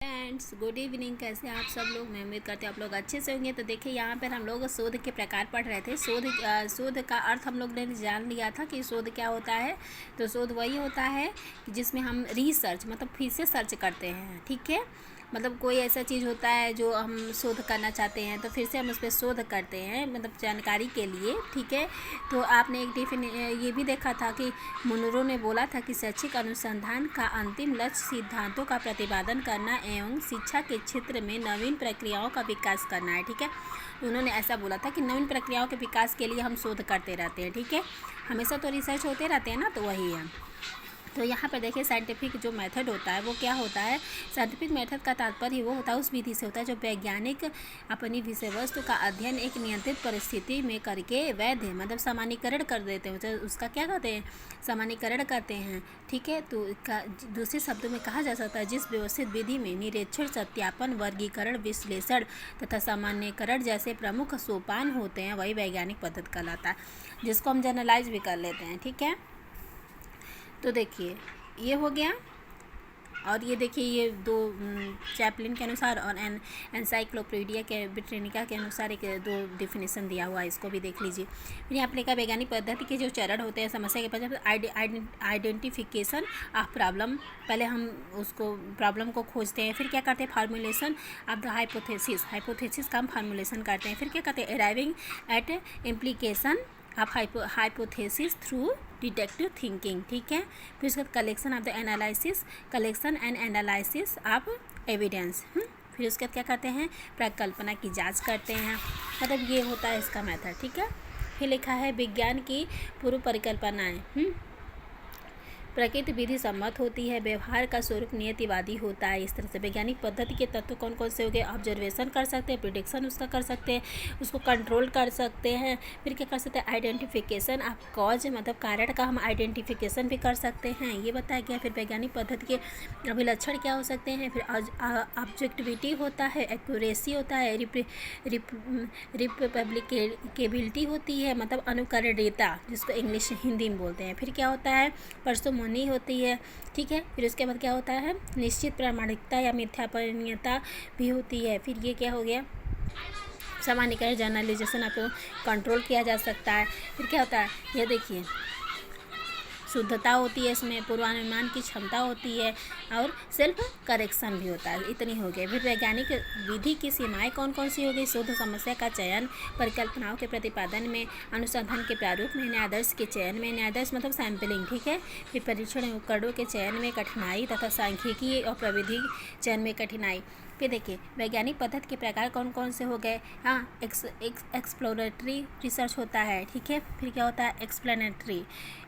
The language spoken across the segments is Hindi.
Friends, good evening. कैसे हैं आप सब लोग? मैं उम्मीद करती हूँ आप लोग अच्छे से होंगे। तो देखिए, यहाँ पर हम लोग शोध के प्रकार पढ़ रहे थे। शोध का अर्थ हम लोग ने जान लिया था कि शोध क्या होता है। तो शोध वही होता है कि जिसमें हम रिसर्च मतलब फिर से सर्च करते हैं। ठीक है, मतलब कोई ऐसा चीज़ होता है जो हम शोध करना चाहते हैं तो फिर से हम उस पर शोध करते हैं, मतलब जानकारी के लिए। ठीक है, तो आपने ये भी देखा था कि मुनरो ने बोला था कि शैक्षिक अनुसंधान का अंतिम लक्ष्य सिद्धांतों का प्रतिपादन करना एवं शिक्षा के क्षेत्र में नवीन प्रक्रियाओं का विकास करना है। ठीक है, उन्होंने ऐसा बोला था कि नवीन प्रक्रियाओं के विकास के लिए हम शोध करते रहते हैं। ठीक है, हमेशा तो रिसर्च होते रहते हैं ना, तो वही है। तो यहाँ पर देखिए, साइंटिफिक जो मेथड होता है वो क्या होता है। साइंटिफिक मेथड का तात्पर्य वो होता है, उस विधि से होता है जो वैज्ञानिक अपनी विषय वस्तु का अध्ययन एक नियंत्रित परिस्थिति में करके वैध मतलब सामान्यीकरण कर देते हैं। तो उसका क्या कहते हैं? सामान्यीकरण करते हैं। ठीक है, तो दूसरे शब्दों में कहा जा सकता है जिस व्यवस्थित विधि में निरीक्षण, सत्यापन, वर्गीकरण, विश्लेषण तथा सामान्यीकरण जैसे प्रमुख सोपान होते हैं, वही वैज्ञानिक पद्धति कहलाता है, जिसको हम जनरलाइज भी कर लेते हैं। ठीक है, तो देखिए ये हो गया। और ये देखिए, ये दो चैपलिन के अनुसार और एनसाइक्लोपीडिया के ब्रिटेनिका के अनुसार एक दो डिफिनेशन दिया हुआ है, इसको भी देख लीजिए। फिर यहाँ पर लिखा वैज्ञानिक पद्धति के जो चरण होते हैं समस्या के पश्चात आइडेंटिफिकेशन ऑफ प्रॉब्लम। पहले हम उसको प्रॉब्लम को खोजते हैं, फिर क्या करते हैं? फार्मूलेशन ऑफ द हाइपोथेसिस का हम फार्मूलेशन करते हैं। फिर क्या करते हैं? अराइविंग एट इम्प्लीकेशन आप हाइपोथेसिस थ्रू डिडक्टिव थिंकिंग। ठीक है, फिर उसके बाद collection and analysis of evidence. फिर उसके बाद क्या करते हैं? प्रकल्पना की जांच करते हैं। मतलब ये होता है इसका मेथड। ठीक है, फिर लिखा है विज्ञान की पूर्व परिकल्पनाएं। प्रकृति विधि सम्मत होती है, व्यवहार का स्वरूप नियतिवादी होता है। इस तरह से वैज्ञानिक पद्धति के तत्व कौन कौन से हो गए? ऑब्जर्वेशन कर सकते हैं, प्रिडिक्शन उसका कर सकते हैं, उसको कंट्रोल कर सकते हैं। फिर क्या कर सकते हैं? आइडेंटिफिकेशन ऑफ कॉज, मतलब कारण का हम आइडेंटिफिकेशन भी कर सकते हैं, ये बताया गया। फिर वैज्ञानिक पद्धति के अभिलक्षण क्या हो सकते हैं? फिर ऑब्जेक्टिविटी होता है, एक्यूरेसी होता है, रिपब्लिकेबिलिटी होती है, मतलब अनुकरणीयता, जिसको इंग्लिश हिंदी में बोलते हैं। फिर क्या होता है? परसोमनी होती है। ठीक है, फिर उसके बाद क्या होता है? निश्चित प्रामाणिकता या मिथ्यापनीयता भी होती है। फिर ये क्या हो गया? सामान्यीकरण, जनरलाइजेशन आपको कंट्रोल किया जा सकता है। फिर क्या होता है? ये देखिए, शुद्धता होती है, इसमें पूर्वानुमान की क्षमता होती है और सेल्फ करेक्शन भी होता है। इतनी हो गई। फिर वैज्ञानिक विधि की सीमाएं कौन कौन सी हो गई? शोध समस्या का चयन, परिकल्पनाओं के प्रतिपादन में, अनुसंधान के प्रारूप में, न्यायादर्श के चयन में, न्यायादर्श मतलब सैम्पलिंग। ठीक है, फिर परीक्षण उपकरणों के चयन में कठिनाई तथा सांख्यिकी और प्रविधि चयन में कठिनाई। फिर देखिए, वैज्ञानिक पद्धति के प्रकार कौन कौन से हो गए? हाँ, एक्सप्लोरेटरी रिसर्च होता है। ठीक है, फिर क्या होता है? एक्सप्लेनेटरी,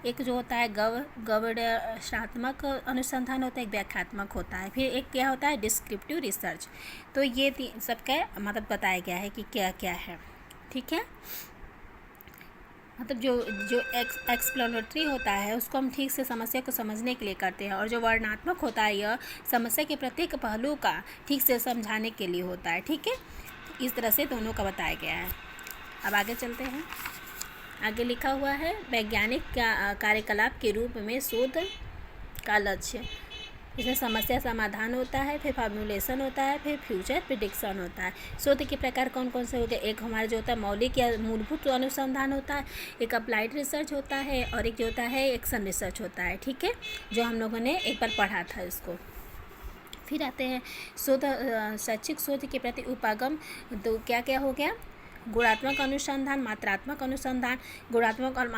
एक जो होता है गवेषणात्मक अनुसंधान होता है, एक व्याख्यात्मक होता है। फिर एक क्या होता है? Descriptive research. तो ये सबका मतलब बताया गया है कि क्या क्या है। ठीक है, मतलब जो एक्सप्लोरेटरी होता है उसको हम ठीक से समस्या को समझने के लिए करते हैं, और जो वर्णनात्मक होता है यह समस्या के प्रत्येक पहलू का ठीक से समझाने के लिए होता है। ठीक है, इस तरह से दोनों का बताया गया है। अब आगे चलते हैं। आगे लिखा हुआ है वैज्ञानिक कार्यकलाप के रूप में शोध का लक्ष्य। इसमें समस्या समाधान होता है, फिर फार्मूलेशन होता है, फिर फ्यूचर प्रिडिक्शन होता है। शोध के प्रकार कौन कौन से होते हैं? एक हमारा जो होता है मौलिक या मूलभूत अनुसंधान होता है, एक अप्लाइड रिसर्च होता है, और एक जो होता है एक्शन रिसर्च होता है। ठीक है, जो हम लोगों ने एक बार पढ़ा था इसको। फिर आते हैं शैक्षिक शोध के प्रति उपागम। तो क्या क्या हो गया? गुणात्मक अनुसंधान, मात्रात्मक अनुसंधान। गुणात्मक और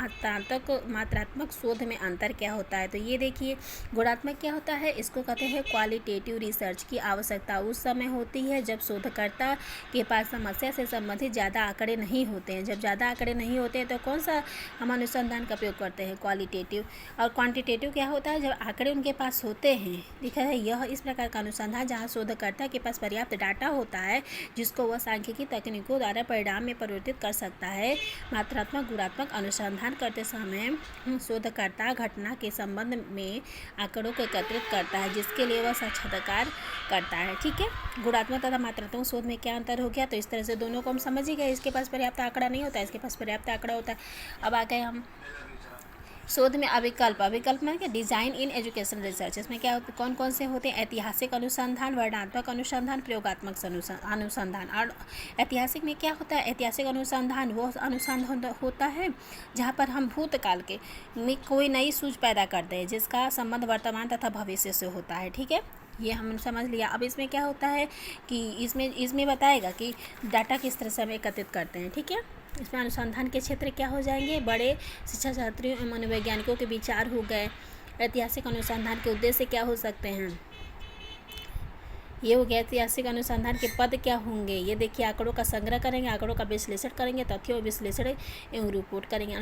मात्रात्मक शोध में अंतर क्या होता है? तो ये देखिए, गुणात्मक क्या होता है? इसको कहते हैं क्वालिटेटिव रिसर्च की आवश्यकता उस समय होती है जब शोधकर्ता के पास समस्या से संबंधित ज़्यादा आंकड़े नहीं होते हैं। जब ज़्यादा आंकड़े नहीं होते हैं तो कौन सा हम अनुसंधान का प्रयोग करते हैं? क्वालिटेटिव। और क्वान्टिटेटिव क्या होता है? जब आंकड़े उनके पास होते हैं। लिखा है यह इस प्रकार का अनुसंधान जहाँ शोधकर्ता के पास पर्याप्त डाटा होता है जिसको वह सांख्यिकी तकनीकों द्वारा परिणाम में परिवर्तित कर सकता है। मात्रात्मक गुणात्मक अनुसंधान करते समय शोधकर्ता घटना के संबंध में आंकड़ों को एकत्रित करता है जिसके लिए वह साक्षात्कार करता है। ठीक है, गुणात्मक तथा मात्रात्मक शोध में क्या अंतर हो गया? तो इस तरह से दोनों को हम समझ ही गए। इसके पास पर्याप्त आंकड़ा नहीं होता है, इसके पास पर्याप्त आंकड़ा होता है। अब आ गए हम शोध में अविकल्प, अविकल्प में क्या, डिजाइन इन एजुकेशन रिसर्च, इसमें क्या होता है, कौन कौन से होते हैं, ऐतिहासिक अनुसंधान, वर्णनात्मक अनुसंधान, प्रयोगात्मक अनुसंधान। और ऐतिहासिक में क्या होता है, ऐतिहासिक अनुसंधान वो अनुसंधान होता है जहाँ पर हम भूतकाल के में कोई नई सूझ पैदा करते हैं जिसका संबंध वर्तमान तथा भविष्य से होता है। ठीक है, ये हम समझ लिया। अब इसमें क्या होता है कि इसमें बताएगा कि डाटा किस तरह से हम एकत्रित करते हैं। ठीक है, इसमें अनुसंधान के क्षेत्र क्या हो जाएंगे, बड़े शिक्षा शास्त्रियों मनोवैज्ञानिकों के विचार हो गए। ऐतिहासिक अनुसंधान के उद्देश्य क्या हो सकते हैं, ये हो गया। ऐतिहासिक अनुसंधान के पद क्या होंगे, ये देखिए, आंकड़ों का संग्रह करेंगे, आंकड़ों का विश्लेषण करेंगे, तथ्यों विश्लेषण एवं रिपोर्ट करेंगे।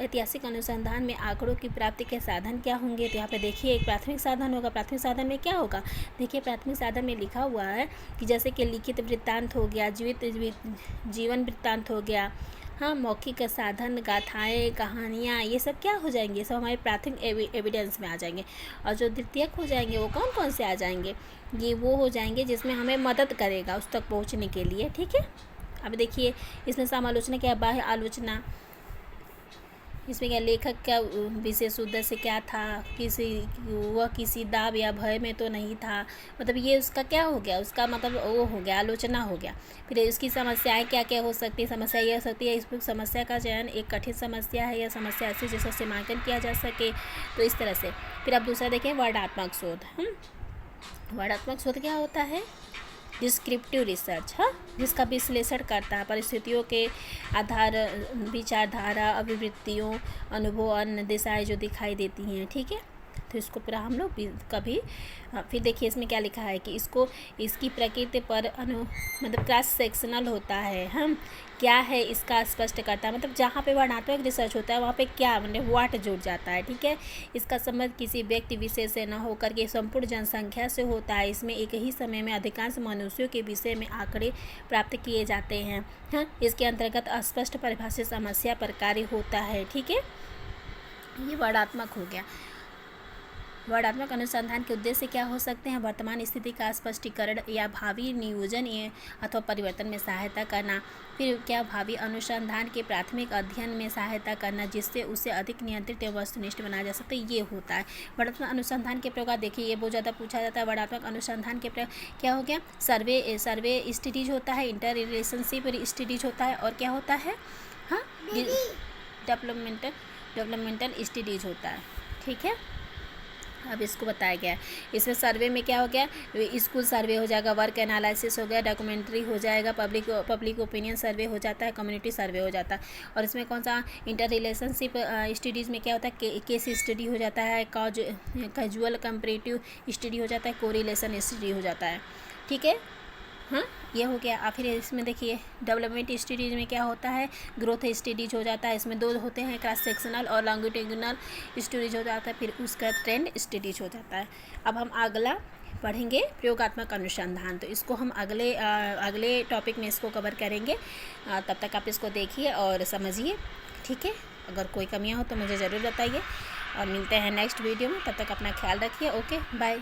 ऐतिहासिक अनुसंधान में आंकड़ों की प्राप्ति के साधन क्या होंगे, तो यहाँ पे देखिए एक प्राथमिक साधन होगा। प्राथमिक साधन में क्या होगा, देखिए प्राथमिक साधन में लिखा हुआ है कि जैसे कि लिखित वृत्तांत हो गया, जीवन वृत्तांत हो गया, हाँ, मौखिक साधन, गाथाएँ, कहानियाँ, ये सब क्या हो जाएंगे, सब हमारे प्राथमिक एविडेंस में आ जाएंगे। और जो द्वितीयक हो जाएंगे वो कौन कौन से आ जाएंगे, ये वो हो जाएंगे जिसमें हमें मदद करेगा उस तक पहुँचने के लिए। ठीक है, अब देखिए इसमें समालोचना क्या है, बाह्य आलोचना, इसमें क्या, लेखक का विशेष उद्देश्य क्या था, किसी दाव या भय में तो नहीं था, मतलब ये उसका क्या हो गया, उसका मतलब वो हो गया, आलोचना हो गया। फिर इसकी समस्याएं क्या क्या हो सकती है, समस्या ये हो सकती है, इस समस्या का चयन एक कठिन समस्या है या समस्या ऐसी जिसका सीमांकन किया जा सके, तो इस तरह से। फिर अब दूसरा देखें, वर्णनात्मक शोध। वर्णनात्मक शोध क्या होता है, डिस्क्रिप्टिव रिसर्च, हाँ, जिसका विश्लेषण करता है परिस्थितियों के आधार, विचारधारा, अभिवृत्तियों, अनुभव, अन्य दिशाएं जो दिखाई देती हैं। ठीक है, तो इसको पूरा हम लोग कभी फिर देखिए इसमें क्या लिखा है कि इसकी प्रकृति पर मतलब क्रॉस सेक्शनल होता है, हम क्या है इसका स्पष्ट करता है, मतलब जहाँ पे वर्णनात्मक रिसर्च होता है वहाँ पे क्या मतलब व्हाट जुड़ जाता है। ठीक है, इसका संबंध किसी व्यक्ति विशेष से न होकर के संपूर्ण जनसंख्या से होता है। इसमें एक ही समय में अधिकांश मनुष्यों के विषय में आंकड़े प्राप्त किए जाते हैं। हाँ, इसके अंतर्गत अस्पष्ट परिभाषित समस्या पर कार्य होता है। ठीक है, ये वर्णनात्मक हो गया। वर्णनात्मक अनुसंधान के उद्देश्य क्या हो सकते हैं, वर्तमान स्थिति का स्पष्टीकरण या भावी नियोजन अथवा परिवर्तन में सहायता करना। फिर क्या, भावी अनुसंधान के प्राथमिक अध्ययन में सहायता करना जिससे उसे अधिक नियंत्रित एवं वस्तुनिष्ठ बनाया जा सकता है, ये होता है। वर्णनात्मक अनुसंधान के प्रकार देखिए, ये बहुत ज़्यादा पूछा जाता है। वर्णनात्मक अनुसंधान के क्या हो गया, सर्वे स्टडीज होता है, इंटर रिलेशनशिप स्टडीज होता है, और क्या होता है, हाँ, डेवलपमेंटल स्टडीज होता है। ठीक है, अब इसको बताया गया है। इसमें सर्वे में क्या हो गया, स्कूल सर्वे हो जाएगा, वर्क एनालिसिस हो गया, डॉक्यूमेंट्री हो जाएगा, पब्लिक ओपिनियन सर्वे हो जाता है, कम्युनिटी सर्वे हो जाता है। और इसमें कौन सा, इंटर रिलेशनशिप स्टडीज़ में क्या होता है, केस स्टडी हो जाता है, कैजुअल कंपैरेटिव स्टडी हो जाता है, कोरिलेशन स्टडी हो जाता है। ठीक है, हाँ, ये हो गया। और फिर इसमें देखिए डेवलपमेंट स्टडीज में क्या होता है, ग्रोथ स्टडीज हो जाता है, इसमें दो होते हैं, क्रॉस सेक्शनल और लॉन्गिट्यूडिनल स्टडीज हो जाता है, फिर उसका ट्रेंड स्टडीज हो जाता है। अब हम अगला पढ़ेंगे प्रयोगात्मक अनुसंधान, तो इसको हम अगले टॉपिक में इसको कवर करेंगे। तब तक आप इसको देखिए और समझिए। ठीक है, अगर कोई कमियाँ हो तो मुझे ज़रूर बताइए, और मिलते हैं नेक्स्ट वीडियो में। तब तक अपना ख्याल रखिए। Okay, bye.